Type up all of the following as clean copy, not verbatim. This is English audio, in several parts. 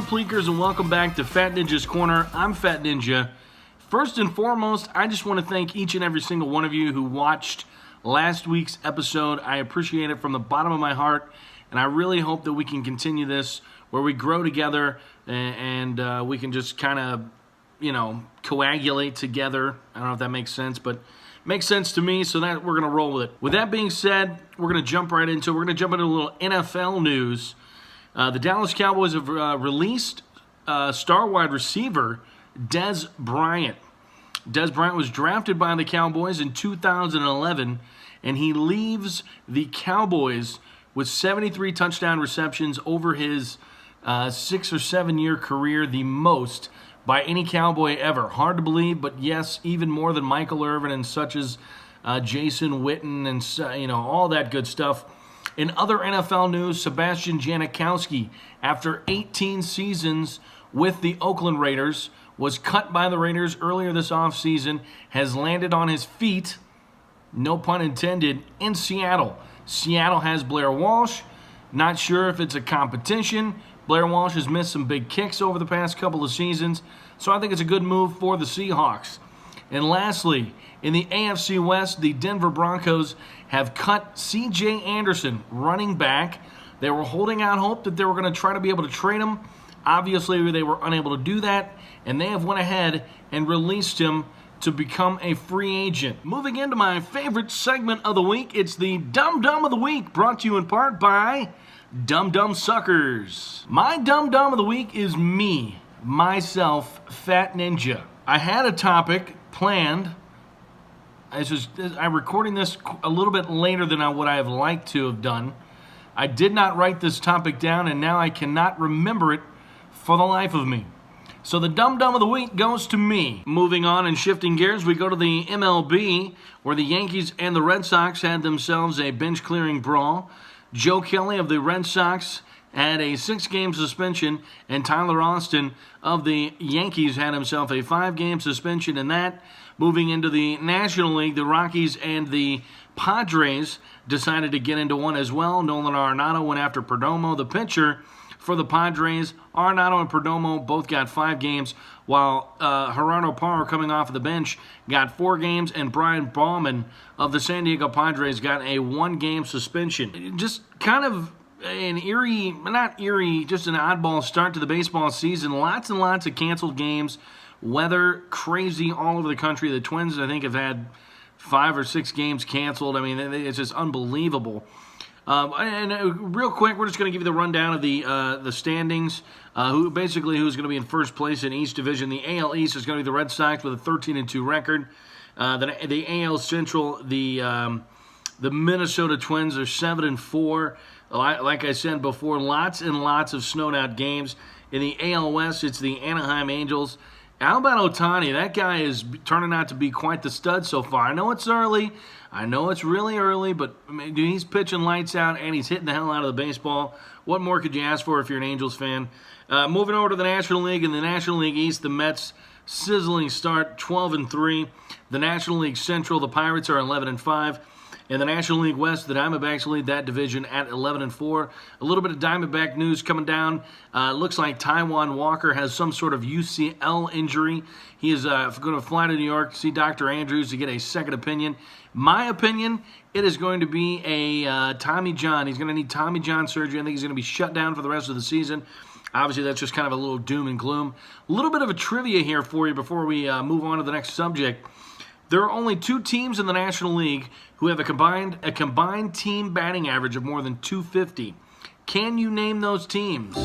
Pleekers, and welcome back to Fat Ninja's Corner. I'm Fat Ninja. First and foremost, I just want to thank each and every single one of you who watched last week's episode. I appreciate it from the bottom of my heart, and I really hope that we can continue this where we grow together and we can just kind of, coagulate together. I don't know if that makes sense, but it makes sense to me, so that we're going to roll with it. With that being said, we're going to jump right into it. We're going to jump into a little NFL news. The Dallas Cowboys have released star wide receiver Dez Bryant. Dez Bryant was drafted by the Cowboys in 2011, and he leaves the Cowboys with 73 touchdown receptions over his 6 or 7 year career, the most by any Cowboy ever. Hard to believe, but yes, even more than Michael Irvin and such as Jason Witten and all that good stuff. In other NFL news, Sebastian Janikowski, after 18 seasons with the Oakland Raiders, was cut by the Raiders earlier this offseason, has landed on his feet, no pun intended, in Seattle. Seattle has Blair Walsh. Not sure if it's a competition. Blair Walsh has missed some big kicks over the past couple of seasons, so I think it's a good move for the Seahawks. And lastly, in the AFC West, the Denver Broncos have cut C.J. Anderson, running back. They were holding out hope that they were going to try to be able to trade him. Obviously, they were unable to do that, and they have went ahead and released him to become a free agent. Moving into my favorite segment of the week, it's the Dum Dum of the Week, brought to you in part by Dum Dum Suckers. My Dum Dum of the Week is me, myself, Fat Ninja. I had a topic planned. I'm recording this a little bit later than what I have liked to have done. I did not write this topic down, and now I cannot remember it for the life of me. So the Dum Dum of the Week goes to me. Moving on and shifting gears, we go to the MLB, where the Yankees and the Red Sox had themselves a bench-clearing brawl. Joe Kelly of the Red Sox had a 6-game suspension, and Tyler Austin of the Yankees had himself a 5-game suspension in that. Moving into the National League, the Rockies and the Padres decided to get into one as well. Nolan Arenado went after Perdomo, the pitcher for the Padres. Arenado and Perdomo both got 5 games, while Gerardo Parra, coming off of the bench, got 4 games, and Brian Baumann of the San Diego Padres got a 1-game suspension. Just kind of an just an oddball start to the baseball season. Lots and lots of canceled games. Weather crazy all over the country. The Twins, I think, have had 5 or 6 games canceled. I mean, it's just unbelievable. Real quick, we're just going to give you the rundown of the standings. Who's going to be in first place in East Division. The AL East is going to be the Red Sox with a 13-2 record. The AL Central, the Minnesota Twins are 7-4. Like I said before, lots and lots of snowed-out games. In the AL West, it's the Anaheim Angels. How about Ohtani? That guy is turning out to be quite the stud so far. I know it's early. I know it's really early, but he's pitching lights out and he's hitting the hell out of the baseball. What more could you ask for if you're an Angels fan? Moving over to the National League. In the National League East, the Mets, sizzling start, 12-3. The National League Central, the Pirates are 11-5. In the National League West, the Diamondbacks lead that division at 11-4. A little bit of Diamondback news coming down. Looks like Taijuan Walker has some sort of UCL injury. He is going to fly to New York to see Dr. Andrews to get a second opinion. My opinion, it is going to be a Tommy John. He's going to need Tommy John surgery. I think he's going to be shut down for the rest of the season. Obviously, that's just kind of a little doom and gloom. A little bit of a trivia here for you before we move on to the next subject. There are only 2 teams in the National League who have a combined team batting average of more than .250. Can you name those teams?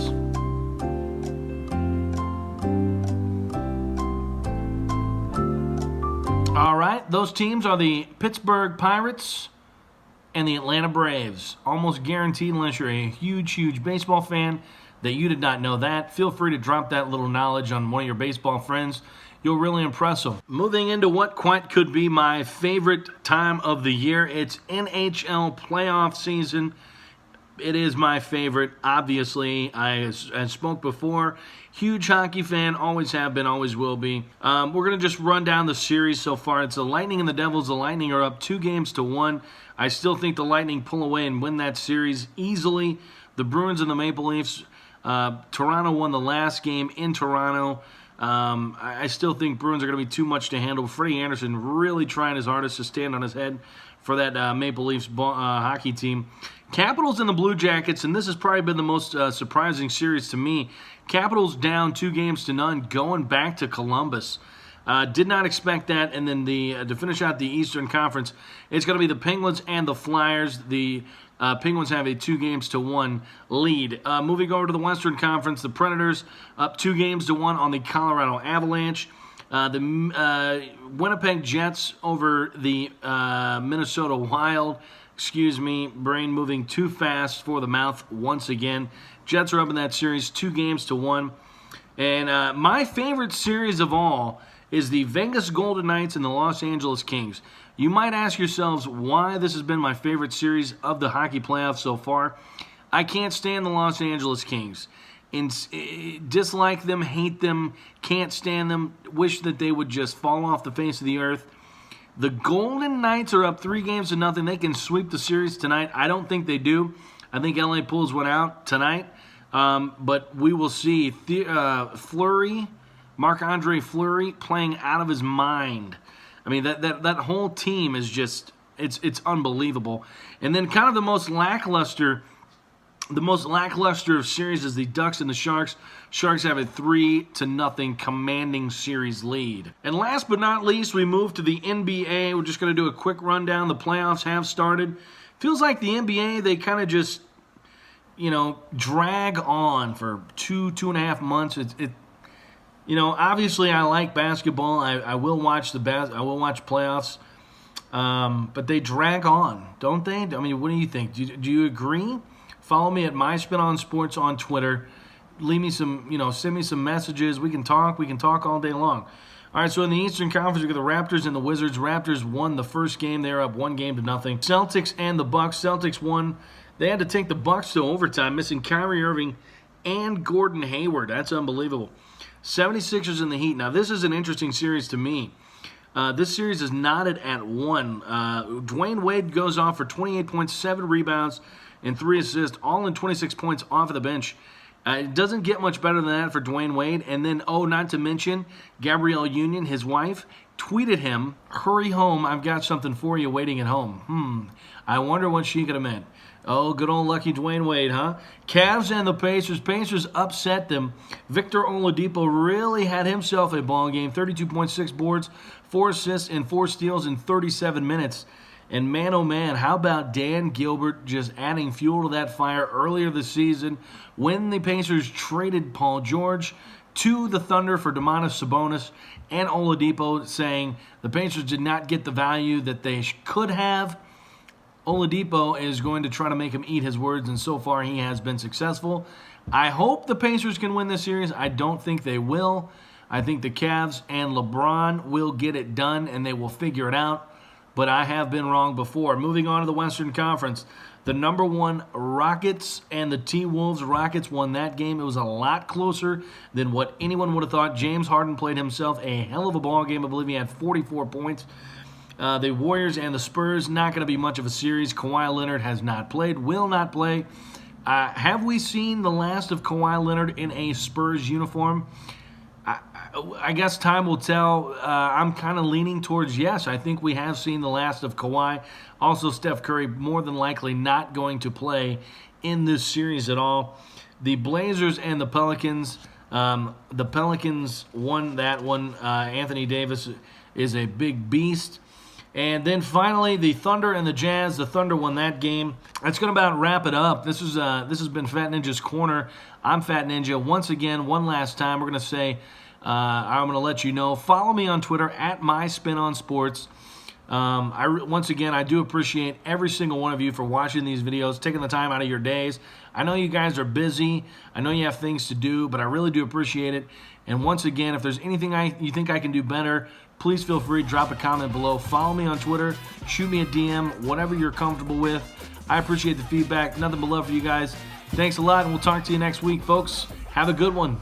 All right, those teams are the Pittsburgh Pirates and the Atlanta Braves. Almost guaranteed, unless you're a huge baseball fan, that you did not know that. Feel free to drop that little knowledge on one of your baseball friends. You'll really impress them. Moving into what quite could be my favorite time of the year. It's NHL Playoff season. It is my favorite, obviously. I spoke before. Huge hockey fan, always have been, always will be. We're going to just run down the series so far. It's the Lightning and the Devils. The Lightning are up 2-1. I still think the Lightning pull away and win that series easily. The Bruins and the Maple Leafs Toronto won the last game in Toronto. I still think Bruins are going to be too much to handle. Freddie Anderson really trying his hardest to stand on his head for that Maple Leafs hockey team. Capitals and the Blue Jackets, and this has probably been the most surprising series to me. Capitals down 2-0 going back to Columbus. Did not expect that. And then to finish out the Eastern Conference, it's going to be the Penguins and the Flyers. The Penguins have a 2-1 lead. Moving over to the Western Conference, the Predators up 2-1 on the Colorado Avalanche. The Winnipeg Jets over the Minnesota Wild. Excuse me, brain moving too fast for the mouth once again. Jets are up in that series 2-1. And my favorite series of all is the Vegas Golden Knights and the Los Angeles Kings. You might ask yourselves why this has been my favorite series of the hockey playoffs so far. I can't stand the Los Angeles Kings. Dislike them, hate them, can't stand them, wish that they would just fall off the face of the earth. The Golden Knights are up 3-0. They can sweep the series tonight. I don't think they do. I think LA pulls one out tonight. But we will see. Fleury, Marc-Andre Fleury, playing out of his mind. I mean, that whole team is just, it's unbelievable. And then kind of the most lackluster of series is the Ducks and the Sharks. Sharks have a 3-0 commanding series lead. And last but not least, we move to the NBA. We're just going to do a quick rundown. The playoffs have started. Feels like the NBA, they kind of just, drag on for 2.5 months. Obviously I like basketball. I will watch I will watch playoffs. But they drag on, don't they? I mean, what do you think? Do you agree? Follow me at MySpinOnSports on Twitter. Leave me some, send me some messages. We can talk all day long. All right, so in the Eastern Conference, we got the Raptors and the Wizards. Raptors won the first game. They're up 1-0. Celtics and the Bucks. Celtics won. They had to take the Bucks to overtime, missing Kyrie Irving and Gordon Hayward. That's unbelievable. 76ers and the Heat. Now, this is an interesting series to me. This series is knotted at 1. Dwayne Wade goes off for 28.7 rebounds and 3 assists, all in 26 points off of the bench. It doesn't get much better than that for Dwayne Wade. And then, not to mention, Gabrielle Union, his wife, tweeted him, "Hurry home, I've got something for you waiting at home." I wonder what she could have meant. Oh, good old lucky Dwayne Wade, huh? Cavs and the Pacers. Pacers upset them. Victor Oladipo really had himself a ball game. 32.6 boards, 4 assists, and 4 steals in 37 minutes. And man, oh man, how about Dan Gilbert just adding fuel to that fire earlier this season when the Pacers traded Paul George to the Thunder for Domantas Sabonis, and Oladipo saying the Pacers did not get the value that they could have. Oladipo is going to try to make him eat his words, and so far he has been successful. I hope the Pacers can win this series. I don't think they will. I think the Cavs and LeBron will get it done, and they will figure it out. But I have been wrong before. Moving on to the Western Conference, the number 1 Rockets and the T-Wolves. Rockets won that game. It was a lot closer than what anyone would have thought. James Harden played himself a hell of a ball game. I believe he had 44 points. The Warriors and the Spurs, not going to be much of a series. Kawhi Leonard has not played, will not play. Have we seen the last of Kawhi Leonard in a Spurs uniform? I guess time will tell. I'm kind of leaning towards yes. I think we have seen the last of Kawhi. Also, Steph Curry more than likely not going to play in this series at all. The Blazers and the Pelicans. The Pelicans won that one. Anthony Davis is a big beast. And then finally, the Thunder and the Jazz. The Thunder won that game. That's going to about wrap it up. This has been Fat Ninja's Corner. I'm Fat Ninja. Once again, one last time, we're going to say, I'm going to let you know. Follow me on Twitter at MySpinOnSports. Once again, I do appreciate every single one of you for watching these videos, taking the time out of your days. I know you guys are busy. I know you have things to do, but I really do appreciate it. And once again, if there's anything you think I can do better, please feel free to drop a comment below. Follow me on Twitter. Shoot me a DM, whatever you're comfortable with. I appreciate the feedback. Nothing but love for you guys. Thanks a lot, and we'll talk to you next week, folks. Have a good one.